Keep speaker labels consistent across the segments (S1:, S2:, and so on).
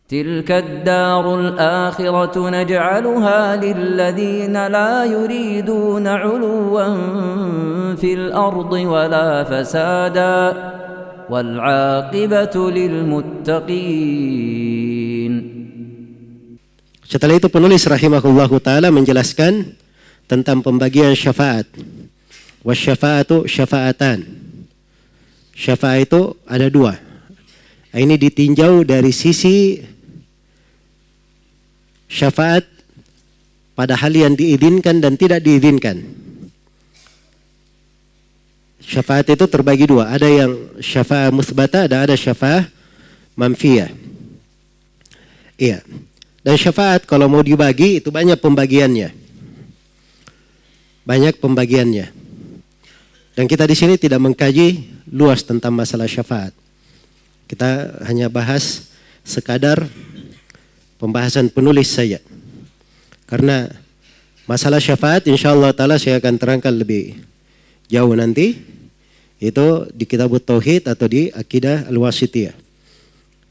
S1: تلك الدار الآخرة نجعلها للذين لا يريدون علوا في الأرض ولا فسادا والعاقبة للمتقين.
S2: Setelah itu penulis rahimahullahu ta'ala menjelaskan tentang pembagian syafaat. Wasyafa'atu syafa'atan. Syafaat itu ada dua. Ini ditinjau dari sisi syafaat pada hal yang diizinkan dan tidak diizinkan. Syafaat itu terbagi dua. Ada yang syafaat musbata dan ada syafaat manfiyah. Iya. Dan syafaat kalau mau dibagi itu banyak pembagiannya. Banyak pembagiannya. Dan kita di sini tidak mengkaji luas tentang masalah syafaat. Kita hanya bahas sekadar pembahasan penulis saja. Karena masalah syafaat insyaallah ta'ala saya akan terangkan lebih jauh nanti. Itu di Kitabut Tauhid atau di Aqidah Al-Wasithiyah.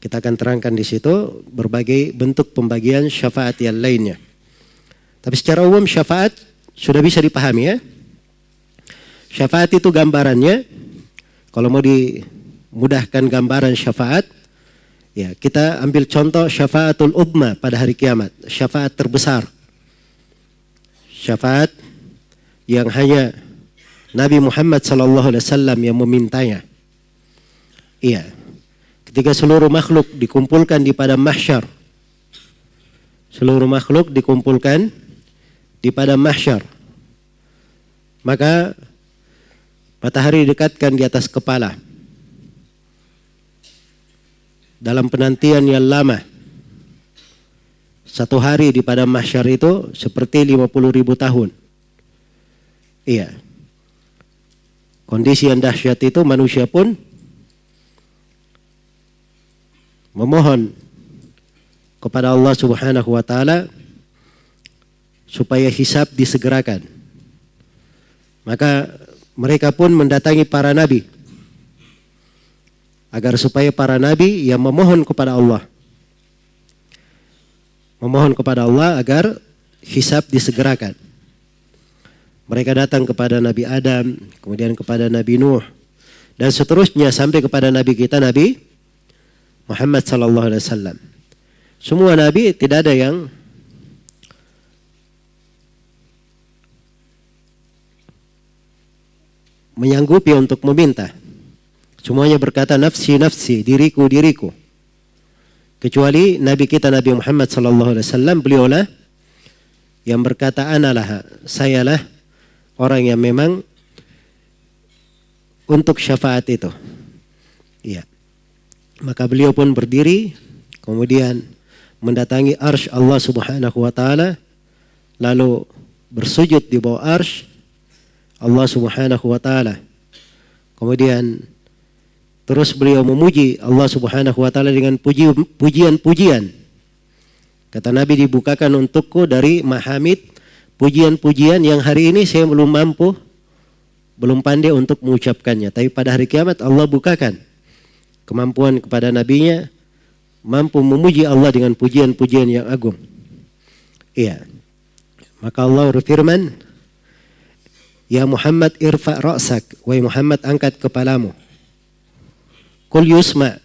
S2: Kita akan terangkan di situ berbagai bentuk pembagian syafaat yang lainnya. Tapi secara umum syafaat sudah bisa dipahami ya. Syafaat itu gambarannya, kalau mau dimudahkan gambaran syafaat, ya kita ambil contoh syafaatul udma pada hari kiamat, syafaat terbesar. Syafaat yang hanya Nabi Muhammad SAW yang memintanya. Iya. Ketika seluruh makhluk dikumpulkan di padang mahsyar. Seluruh makhluk dikumpulkan di padang mahsyar. Maka matahari didekatkan di atas kepala. Dalam penantian yang lama. Satu hari di padang mahsyar itu seperti 50.000 tahun. Iya. Kondisi yang dahsyat itu manusia pun memohon kepada Allah Subhanahu wa taala supaya hisab disegerakan. Maka mereka pun mendatangi para nabi agar supaya para nabi yang memohon kepada Allah agar hisab disegerakan. Mereka datang kepada Nabi Adam, kemudian kepada Nabi Nuh, dan seterusnya sampai kepada Nabi kita Nabi Muhammad sallallahu alaihi wasallam. Semua nabi tidak ada yang menyanggupi untuk meminta. Semuanya berkata nafsi nafsi, diriku diriku. Kecuali nabi kita Nabi Muhammad sallallahu alaihi wasallam, beliaulah yang berkata analah, sayalah orang yang memang untuk syafaat itu. Iya. Maka beliau pun berdiri, kemudian mendatangi arsy Allah Subhanahu wa taala, lalu bersujud di bawah arsy Allah Subhanahu wa taala. Kemudian terus beliau memuji Allah Subhanahu wa taala dengan pujian-pujian. Kata Nabi, dibukakan untukku dari mahamid, pujian-pujian yang hari ini saya belum mampu, belum pandai untuk mengucapkannya. Tapi pada hari kiamat Allah bukakan kemampuan kepada nabinya, mampu memuji Allah dengan pujian-pujian yang agung. Iya. Maka Allah berfirman, ya Muhammad irfa' ra'sak, wahai Muhammad angkat kepalamu. Qul yusma',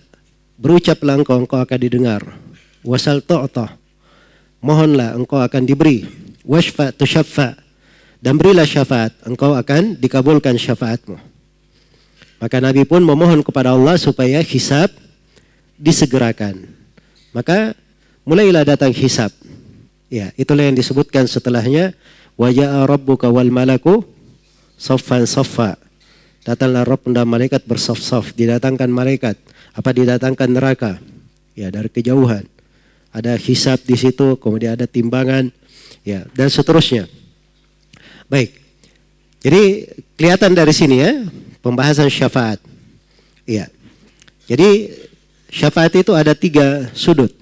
S2: berucaplah engkau akan didengar. Wasal tu'ta, mohonlah engkau akan diberi. Washfa' tushaffa', dan berilah syafaat, engkau akan dikabulkan syafaatmu. Maka Nabi pun memohon kepada Allah supaya hisab disegerakan. Maka mulailah datang hisab. Ya, itulah yang disebutkan setelahnya, wa ja'a rabbuka wal malaku saffan saffa. Datanglah Rabb dan malaikat bersaf-saf, didatangkan malaikat, didatangkan neraka. Ya, dari kejauhan. Ada hisab di situ, kemudian ada timbangan, ya, dan seterusnya. Baik. Jadi kelihatan dari sini ya, pembahasan syafaat. Iya. Jadi syafaat itu ada 3 sudut.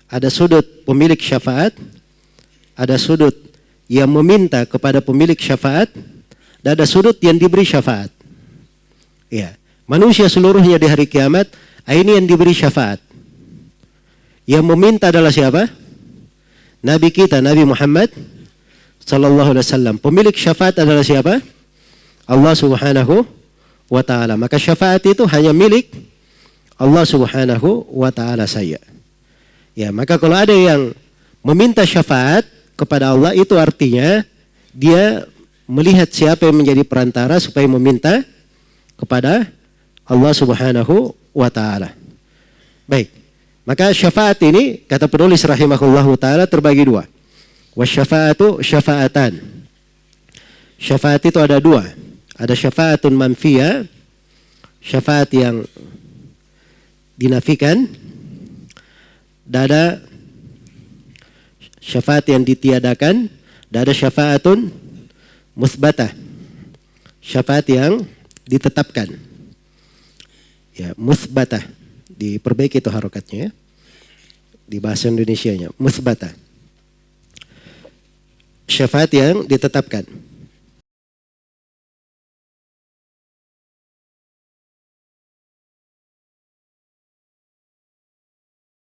S2: Ada sudut pemilik syafaat, ada sudut yang meminta kepada pemilik syafaat, dan ada sudut yang diberi syafaat. Iya. Manusia seluruhnya di hari kiamat, ini yang diberi syafaat. Yang meminta adalah siapa? Nabi kita, Nabi Muhammad sallallahu alaihi wasallam. Pemilik syafaat adalah siapa? Allah Subhanahu wa taala. Maka syafaat itu hanya milik Allah Subhanahu wa taala saja. Ya, maka kalau ada yang meminta syafaat kepada Allah, itu artinya dia melihat siapa yang menjadi perantara supaya meminta kepada Allah Subhanahu wa taala. Baik. Maka syafaat ini kata penulis rahimahullahu taala terbagi dua. Wasyafaatu syafaatan. Syafaat itu ada dua. Ada syafaatun manfiyah, syafaat yang dinafikan, dan ada syafaat yang ditiadakan, dan ada syafaatun musbatah, syafaat yang ditetapkan. Ya, musbatah. Diperbaiki itu harokatnya ya. Di bahasa Indonesianya, musbatah. Syafaat yang ditetapkan.